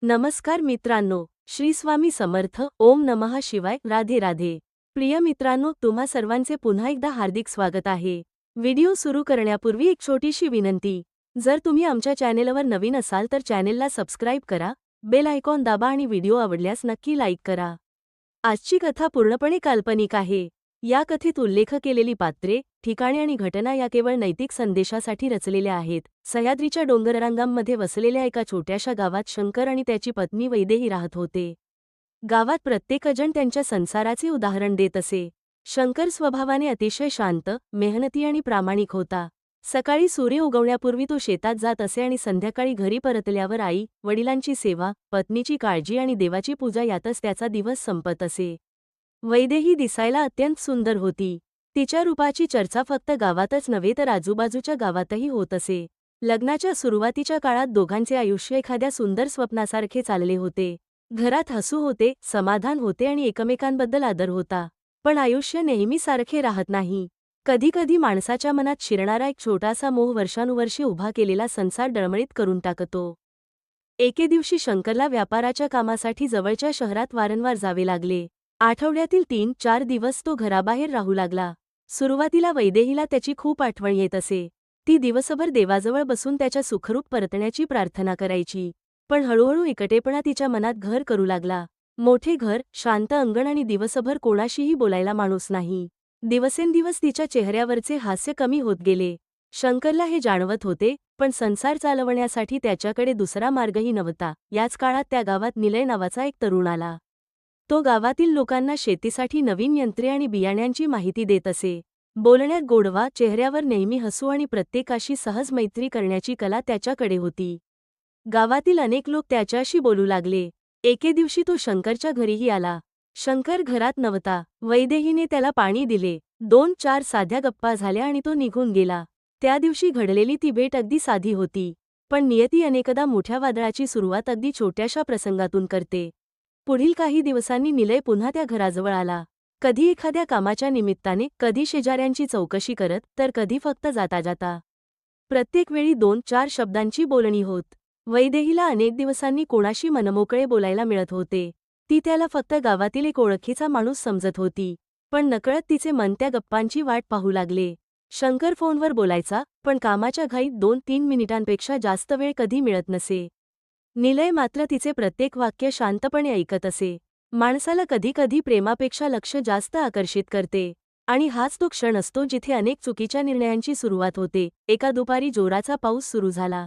नमस्कार मित्रांनो, श्री स्वामी समर्थ. ओम नमः शिवाय. राधे राधे. प्रिय मित्रांनो, तुम्हा सर्वांचे पुन्हा एकदा हार्दिक स्वागत आहे. व्हिडिओ सुरू करण्यापूर्वी एक छोटीशी विनंती. जर तुम्ही आमच्या चॅनेलवर नवीन असाल तर चॅनेलला सबस्क्राईब करा, बेल आयकॉन दाबा आणि व्हिडिओ आवडल्यास नक्की लाईक करा. आजची कथा पूर्णपणे काल्पनिक आहे. या कथेत उल्लेख केलेली पात्रे, ठिकाणे आणि घटना या केवळ नैतिक संदेशासाठी रचलेल्या आहेत. सह्याद्रीच्या डोंगररांगांमध्ये वसलेल्या एका छोट्याशा गावात शंकर आणि त्याची पत्नी वैदेही राहत होते. गावात प्रत्येकजण त्यांच्या संसाराचे उदाहरण देत असे. शंकर स्वभावाने अतिशय शांत, मेहनती आणि प्रामाणिक होता. सकाळी सूर्य उगवण्यापूर्वी तो शेतात जात असे आणि संध्याकाळी घरी परतल्यावर आई, वडिलांची सेवा, पत्नीची काळजी आणि देवाची पूजा यातच त्याचा दिवस संपत असे. वैदेही दिसायला अत्यंत सुंदर होती. तिच्या रूपाची चर्चा फक्त गावातच नव्हे तर आजूबाजूच्या गावातही होत असे. लग्नाच्या सुरुवातीच्या काळात दोघांचे आयुष्य एखाद्या सुंदर स्वप्नासारखे चालले होते. घरात हसू होते, समाधान होते आणि एकमेकांबद्दल आदर होता. पण आयुष्य नेहमी सारखे राहत नाही. कधीकधी माणसाच्या मनात शिरणारा एक छोटासा मोह वर्षानुवर्षे उभा केलेला संसार डळमळीत करून टाकतो. एके दिवशी शंकरला व्यापाराच्या कामासाठी जवळच्या शहरात वारंवार जावे लागले. आठवड्यातील 3-4 दिवस तो घराबाहेर राहू लागला. सुरुवातीला वैदेहीला त्याची खूप आठवण येत असे. ती दिवसभर देवाजवळ बसून त्याच्या सुखरूप परतण्याची प्रार्थना करायची. पण हळूहळू एकटेपणा तिच्या मनात घर करू लागला. मोठे घर, शांत अंगण आणि दिवसभर कोणाशीही बोलायला माणूस नाही. दिवसेंदिवस तिच्या चेहऱ्यावरचे हास्य कमी होत गेले. शंकरला हे जाणवत होते, पण संसार चालवण्यासाठी त्याच्याकडे दुसरा मार्गही नव्हता. याच काळात त्या गावात निलय नावाचा एक तरुण आला. तो गावातील लोकांना शेतीसाठी नवीन यंत्रे आणि बियाण्यांची माहिती देत असे. बोलण्यात गोडवा, चेहऱ्यावर नेहमी हसू आणि प्रत्येकाशी सहज मैत्री करण्याची कला त्याच्याकडे होती. गावातील अनेक लोक त्याच्याशी बोलू लागले. एके दिवशी तो शंकरच्या घरीही आला. शंकर घरात नव्हता. वैदेहीने त्याला पाणी दिले. 2-4 साध्या गप्पा झाल्या आणि तो निघून गेला. त्या दिवशी घडलेली ती भेट अगदी साधी होती. पण नियती अनेकदा मोठ्या वादळाची सुरुवात अगदी छोट्याशा प्रसंगातून करते. पुढील काही दिवसांनी निलय पुन्हा त्या घराजवळ आला. कधी एखाद्या कामाच्या निमित्ताने, कधी शेजाऱ्यांची चौकशी करत, तर कधी फक्त जाता जाता. प्रत्येक वेळी 2-4 शब्दांची बोलणी होत. वैदेहीला अनेक दिवसांनी कोणाशी मनमोकळे बोलायला मिळत होते. ती त्याला फक्त गावातील एक ओळखीचा माणूस समजत होती. पण नकळत तिचे मन त्या गप्पांची वाट पाहू लागले. शंकर फोनवर बोलायचा, पण कामाच्या घाईत 2-3 मिनिटांपेक्षा जास्त वेळ कधी मिळत नसे. निलय मात्र तिचे प्रत्येक वाक्य शांतपणे ऐकत असे. माणसाला कधीकधी प्रेमापेक्षा लक्ष जास्त आकर्षित करते. आणि हाच तो क्षण असतो जिथे अनेक चुकीच्या निर्णयांची सुरुवात होते. एका दुपारी जोराचा पाऊस सुरू झाला.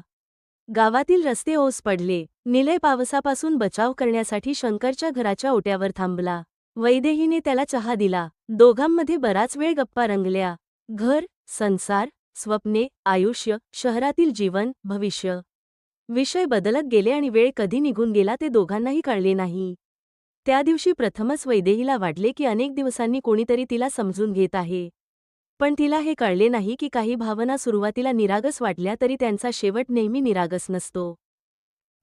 गावातील रस्ते ओस पडले. निलय पावसापासून बचाव करण्यासाठी शंकरच्या घराच्या ओट्यावर थांबला. वैदेहीने त्याला चहा दिला. दोघांमध्ये बराच वेळ गप्पा रंगल्या. घर, संसार, स्वप्ने, आयुष्य, शहरातील जीवन, भविष्य. विषय बदलत गेले आणि वेळ कधी निघून गेला ते दोघांनाही कळले नाही. त्या दिवशी प्रथमच वैदेहीला वाटले की अनेक दिवसांनी कोणीतरी तिला समजून घेत आहे. पण तिला हे कळले नाही की काही भावना सुरुवातीला निरागस वाटल्या तरी त्यांचा शेवट नेहमी निरागस नसतो.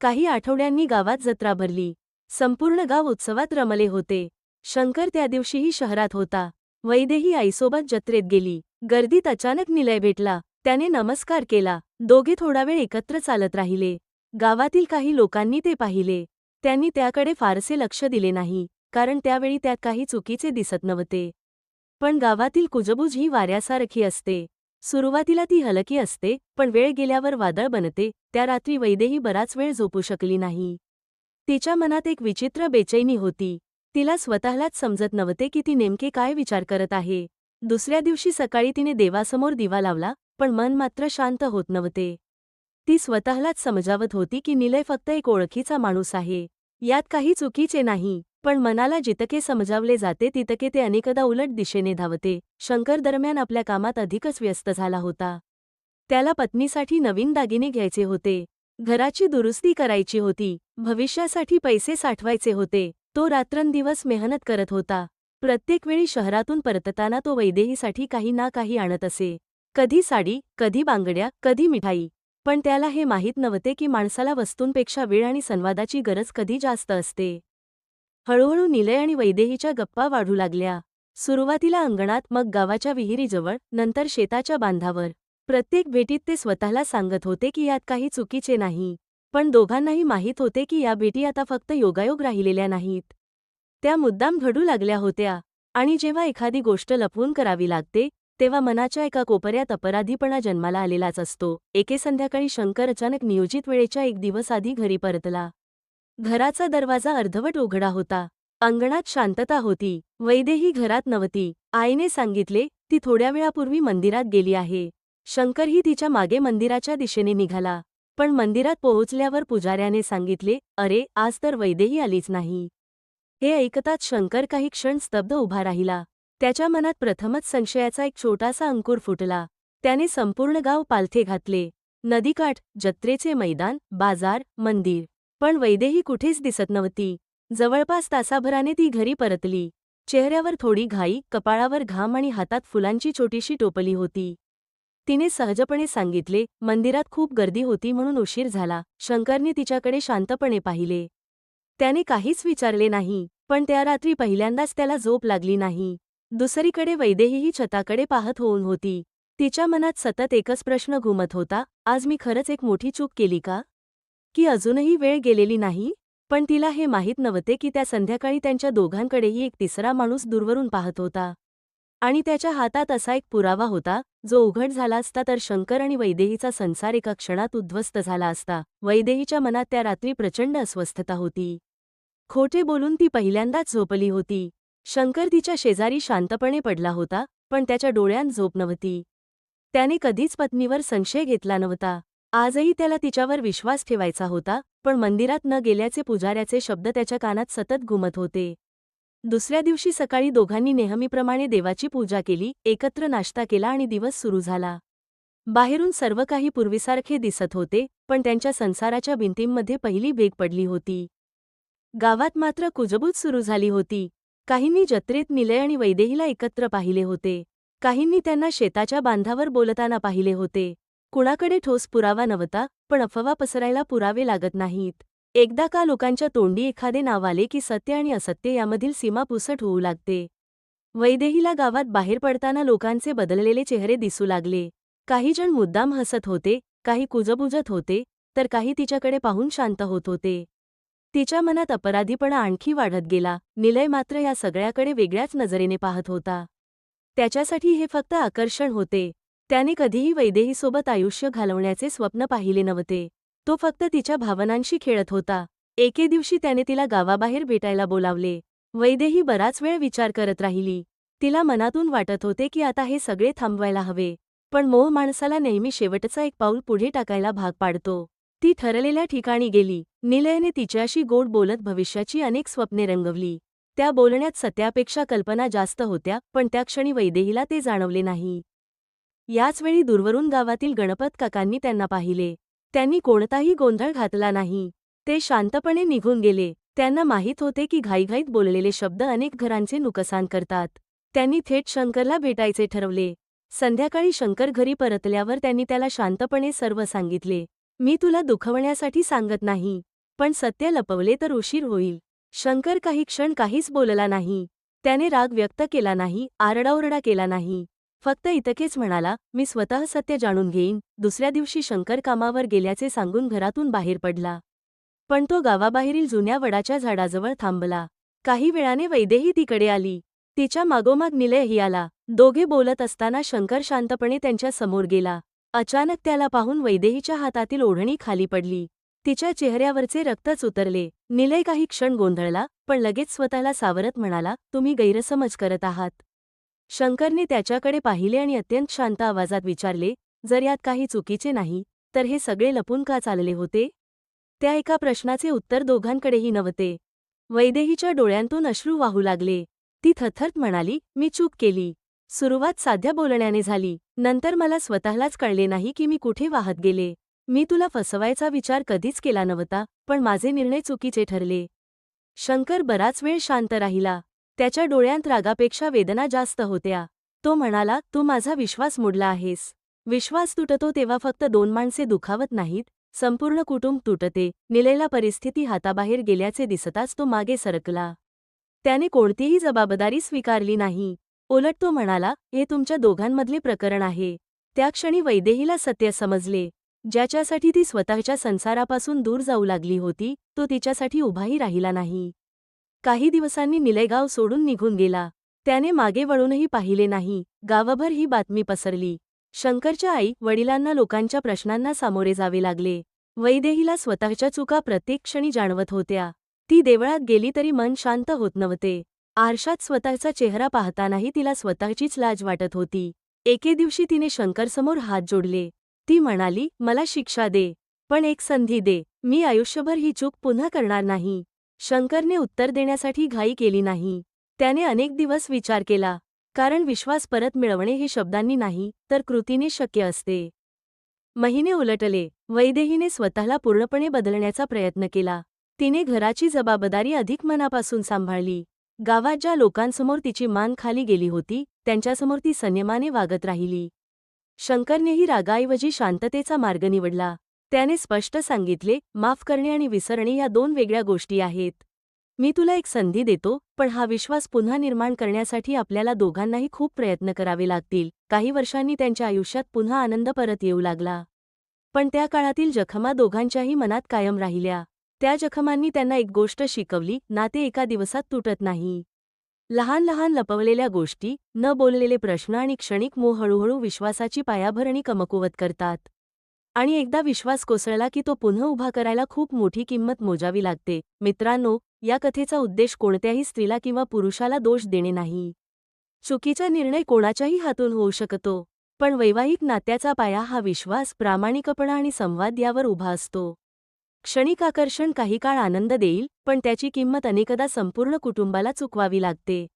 काही आठवड्यांनी गावात जत्रा भरली. संपूर्ण गाव उत्सवात रमले होते. शंकर त्या दिवशीही शहरात होता. वैदेही आईसोबत जत्रेत गेली. गर्दीत अचानक निलय भेटला. त्याने नमस्कार केला. दोघे थोडा वेळ एकत्र चालत राहिले. गावातील काही लोकांनी ते पाहिले. त्यांनी त्याकडे फारसे लक्ष दिले नाही, कारण त्यावेळी त्यात काही चुकीचे दिसत नव्हते. पण गावातील कुजबूज ही वाऱ्यासारखी असते. सुरुवातीला ती हलकी असते, पण वेळ गेल्यावर वादळ बनते. त्या रात्री वैदेही बराच वेळ झोपू शकली नाही. तिच्या मनात एक विचित्र बेचैनी होती. तिला स्वतःलाच समजत नव्हते की ती नेमके काय विचार करत आहे. दुसऱ्या दिवशी सकाळी तिने देवासमोर दिवा लावला, पण मन मात्र शांत होत नव्हते. ती स्वतःलाच समजावत होती की निलय फक्त एक ओळखीचा माणूस आहे. यात काही चुकीचे नाही, पण मनाला जितके समजावले जाते तितके ते अनेकदा उलट दिशेने धावते. शंकर दरम्यान आपल्या कामात अधिकच व्यस्त झाला होता. त्याला पत्नीसाठी नवीन दागिने घ्यायचे होते. घराची दुरुस्ती करायची होती. भविष्यासाठी पैसे साठवायचे होते. तो रात्रंदिवस मेहनत करत होता. प्रत्येक वेळी शहरातून परतताना तो वैदेहीसाठी काही ना काही आणत असे. कधी साडी, कधी बांगड्या, कधी मिठाई. पण त्याला हे माहीत नव्हते की माणसाला वस्तूंपेक्षा वेळ आणि संवादाची गरज कधी जास्त असते. हळूहळू निलय आणि वैदेहीच्या गप्पा वाढू लागल्या. सुरुवातीला अंगणात, मग गावाच्या विहिरीजवळ, नंतर शेताच्या बांधावर. प्रत्येक भेटीत ते स्वतःला सांगत होते की यात काही चुकीचे नाही. पण दोघांनाही माहीत होते की या भेटी आता फक्त योगायोग राहिलेल्या नाहीत. त्या मुद्दाम घडू लागल्या होत्या. आणि जेव्हा एखादी गोष्ट लपवून करावी लागते तेव्हा मनाच्या एका कोपऱ्यात अपराधीपणा जन्माला आलेलाच असतो. एके संध्याकाळी शंकर अचानक नियोजित वेळेच्या एक दिवस आधी घरी परतला. घराचा दरवाजा अर्धवट उघडा होता. अंगणात शांतता होती. वैदेही घरात नव्हती. आईने सांगितले, ती थोड्या वेळापूर्वी मंदिरात गेली आहे. शंकरही तिच्या मागे मंदिराच्या दिशेने निघाला. पण मंदिरात पोहोचल्यावर पुजाऱ्याने सांगितले, अरे, आज तर वैदेही आलीच नाही. हे ऐकताच शंकर काही क्षण स्तब्ध उभा राहिला. त्याच्या मनात प्रथमच संशयाचा एक छोटासा अंकुर फुटला. त्याने संपूर्ण गाव पालथे घातले. नदीकाठ, जत्रेचे मैदान, बाजार, मंदिर. पण वैदेही कुठेच दिसत नव्हती. जवळपास तासाभराने ती घरी परतली. चेहऱ्यावर थोडी घाई, कपाळावर घाम आणि हातात फुलांची छोटीशी टोपली होती. तिने सहजपणे सांगितले, मंदिरात खूप गर्दी होती म्हणून उशीर झाला. शंकरने तिच्याकडे शांतपणे पाहिले. त्याने काहीच विचारले नाही. पण त्या रात्री पहिल्यांदाच त्याला झोप लागली नाही. दुसरीकडे वैदेहीही छताकडे पाहत होऊन होती. तिच्या मनात सतत एकच प्रश्न घुमत होता, आज मी खरंच एक मोठी चूक केली का? की अजूनही वेळ गेलेली नाही? पण तिला हे माहीत नव्हते की त्या संध्याकाळी त्यांच्या दोघांकडेही एक तिसरा माणूस दूरवरून पाहत होता. आणि त्याच्या हातात असा एक पुरावा होता, जो उघड झाला असता तर शंकर आणि वैदेहीचा संसार एका क्षणात उद्ध्वस्त झाला असता. वैदेहीच्या मनात त्या रात्री प्रचंड अस्वस्थता होती. खोटे बोलून ती पहिल्यांदाच झोपली होती. शंकर तिच्या शेजारी शांतपणे पडला होता, पण त्याच्या डोळ्यांत झोप नव्हती. त्याने कधीच पत्नीवर संशय घेतला नव्हता. आजही त्याला तिच्यावर विश्वास ठेवायचा होता, पण मंदिरात न गेल्याचे पुजाऱ्याचे शब्द त्याच्या कानात सतत घुमत होते. दुसऱ्या दिवशी सकाळी दोघांनी नेहमीप्रमाणे देवाची पूजा केली, एकत्र नाश्ता केला आणि दिवस सुरू झाला. बाहेरून सर्व काही पूर्वीसारखे दिसत होते, पण त्यांच्या संसाराच्या भिंतींमध्ये पहिली भेग पडली होती. गावात मात्र कुजबूज सुरू झाली होती. काहींनी जत्रेत निलय आणि वैदेहीला एकत्र पाहिले होते. काहींनी त्यांना शेताच्या बांधावर बोलताना पाहिले होते. कुणाकडे ठोस पुरावा नव्हता, पण अफवा पसरायला पुरावे लागत नाहीत. एकदा का लोकांच्या तोंडी एखादे नाव आले की सत्य आणि असत्य यामधील सीमा पुसट होऊ लागते. वैदेहीला गावात बाहेर पडताना लोकांचे बदललेले चेहरे दिसू लागले. काही जण मुद्दाम हसत होते, काही कुजबुजत होते, तर काही तिच्याकडे पाहून शांत होत होते. तिच्या मनात अपराधीपणा आणखी वाढत गेला. निलय मात्र या सगळ्याकडे वेगळ्याच नजरेने पाहत होता. त्याच्यासाठी हे फक्त आकर्षण होते. त्याने कधीही वैदेहीसोबत आयुष्य घालवण्याचे स्वप्न पाहिले नव्हते. तो फक्त तिच्या भावनांशी खेळत होता. एके दिवशी त्याने तिला गावाबाहेर भेटायला बोलावले. वैदेही बराच वेळ विचार करत राहिली. तिला मनातून वाटत होते की आता हे सगळे थांबवायला हवे. पण मोह माणसाला नेहमी शेवटचा एक पाऊल पुढे टाकायला भाग पाडतो. ती ठरलेल्या ठिकाणी गेली. निलयने तिच्याशी गोड बोलत भविष्याची अनेक स्वप्ने रंगवली. त्या बोलण्यात सत्यापेक्षा कल्पना जास्त होत्या, पण त्या क्षणी वैदेहीला ते जाणवले नाही. याचवेळी दूरवरून गावातील गणपत काकांनी त्यांना पाहिले. त्यांनी कोणताही गोंधळ घातला नाही. ते शांतपणे निघून गेले. त्यांना माहीत होते की घाईघाईत बोललेले शब्द अनेक घरांचे नुकसान करतात. त्यांनी थेट शंकरला भेटायचे ठरवले. संध्याकाळी शंकर घरी परतल्यावर त्यांनी त्याला शांतपणे सर्व सांगितले. मी तुला दुखवण्यासाठी सांगत नाही, पण सत्य लपवले तर उशीर होईल. शंकर काही क्षण काहीच बोलला नाही. त्याने राग व्यक्त केला नाही, आरडाओरडा केला नाही. फक्त इतकेच म्हणाला, मी स्वतः सत्य जाणून घेईन. दुसऱ्या दिवशी शंकर कामावर गेल्याचे सांगून घरातून बाहेर पडला. पण तो गावाबाहेरील जुन्या वडाच्या झाडाजवळ थांबला. काही वेळाने वैदेही तिकडे आली. तिच्या मागोमाग निलयही आला. दोघे बोलत असताना शंकर शांतपणे त्यांच्या समोर गेला. अचानक त्याला पाहून वैदेहीच्या हातातील ओढणी खाली पडली. तिच्या चेहऱ्यावरचे रक्तच उतरले. निलय काही क्षण गोंधळला, पण लगेच स्वतःला सावरत म्हणाला, तुम्ही गैरसमज करत आहात. शंकरने त्याच्याकडे पाहिले आणि अत्यंत शांत आवाजात विचारले, जर यात काही चुकीचे नाही, तर हे सगळे लपून का चालले होते? त्या एका प्रश्नाचे उत्तर दोघांकडेही नव्हते. वैदेहीच्या डोळ्यांतून अश्रू वाहू लागले. ती थरथरत म्हणाली, मी चूक केली. सुरुवात साध्या बोलण्याने झाली. नंतर मला स्वतःलाच कळले नाही की मी कुठे वाहत गेले. मी तुला फसवायचा विचार कधीच केला नव्हता, पण माझे निर्णय चुकीचे ठरले. शंकर बराच वेळ शांत राहिला. त्याच्या डोळ्यांत रागापेक्षा वेदना जास्त होत्या. तो म्हणाला, तू माझा विश्वास मोडला आहेस. विश्वास तुटतो तेव्हा फक्त दोन माणसे दुखावत नाहीत, संपूर्ण कुटुंब तुटते. निलयला परिस्थिती हाताबाहेर गेल्याचे दिसताच तो मागे सरकला. त्याने कोणतीही जबाबदारी स्वीकारली नाही. उलट तो म्हणाला, हे तुमच्या दोघांमधले प्रकरण आहे. त्या क्षणी वैदेहीला सत्य समजले. ज्याच्यासाठी ती स्वतःच्या संसारापासून दूर जाऊ लागली होती, तो तिच्यासाठी उभाही राहिला नाही. काही दिवसांनी निलय गाव सोडून निघून गेला. त्याने मागे वळूनही पाहिले नाही. गावभर ही बातमी पसरली. शंकरच्या आई वडिलांना लोकांच्या प्रश्नांना सामोरे जावे लागले. वैदेहीला स्वतःच्या चुका प्रत्येक क्षणी जाणवत होत्या. ती देवळात गेली तरी मन शांत होत नव्हते. आरशात स्वतःचा चेहरा पाहतानाही तिला स्वतःचीच लाज वाटत होती. एके दिवशी तिने शंकरसमोर हात जोडले. ती म्हणाली, मला शिक्षा दे, पण एक संधी दे. मी आयुष्यभर ही चूक पुन्हा करणार नाही. शंकरने उत्तर देण्यासाठी घाई केली नाही. त्याने अनेक दिवस विचार केला. कारण विश्वास परत मिळवणे हे शब्दांनी नाही, तर कृतीने शक्य असते. महिने उलटले. वैदेहीने स्वतःला पूर्णपणे बदलण्याचा प्रयत्न केला. तिने घराची जबाबदारी अधिक मनापासून सांभाळली. गावात ज्या लोकांसमोर तिची मान खाली गेली होती, त्यांच्यासमोर ती संयमाने वागत राहिली. शंकरनेही रागाऐवजी शांततेचा मार्ग निवडला. त्याने स्पष्ट सांगितले, माफ करणे आणि विसरणे या दोन वेगळ्या गोष्टी आहेत. मी तुला एक संधी देतो, पण हा विश्वास पुन्हा निर्माण करण्यासाठी आपल्याला दोघांनाही खूप प्रयत्न करावे लागतील. काही वर्षांनी त्यांच्या आयुष्यात पुन्हा आनंद परत येऊ लागला. पण त्या काळातील जखमा दोघांच्याही मनात कायम राहिल्या. त्या जखमांनी त्यांना एक गोष्ट शिकवली, नाते एका दिवसात तुटत नाही. लहान लहान लपवलेल्या गोष्टी, न बोललेले प्रश्न आणि क्षणिक मोह हळूहळू विश्वासाची पायाभरणी कमकुवत करतात. आणि एकदा विश्वास कोसळला की तो पुन्हा उभा करायला खूप मोठी किंमत मोजावी लागते. मित्रांनो, या कथेचा उद्देश कोणत्याही स्त्रीला किंवा पुरुषाला दोष देणे नाही. चुकीचा निर्णय कोणाच्याही हातून होऊ शकतो. पण वैवाहिक नात्याचा पाया हा विश्वास, प्रामाणिकपणा आणि संवाद यावर उभा असतो. क्षणिक आकर्षण काही काळ आनंद देईल, पण त्याची किंमत अनेकदा संपूर्ण कुटुंबाला चुकवावी लागते.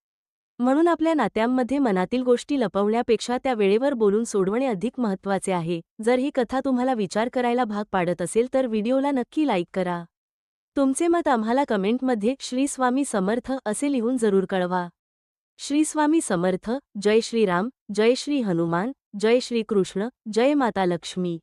म्हणून आपल्या नात्यांमध्ये मनातील गोष्टी लपवण्यापेक्षा त्या वेळेवर बोलून सोडवणे अधिक महत्त्वाचे आहे. जर ही कथा तुम्हाला विचार करायला भाग पाडत असेल तर व्हिडिओला नक्की लाईक करा. तुमचे मत आम्हाला कमेंटमध्ये श्री स्वामी समर्थ असे लिहून जरूर कळवा. श्री स्वामी समर्थ. जय श्रीराम, जय श्री हनुमान, जय श्री कृष्ण, जय माता लक्ष्मी.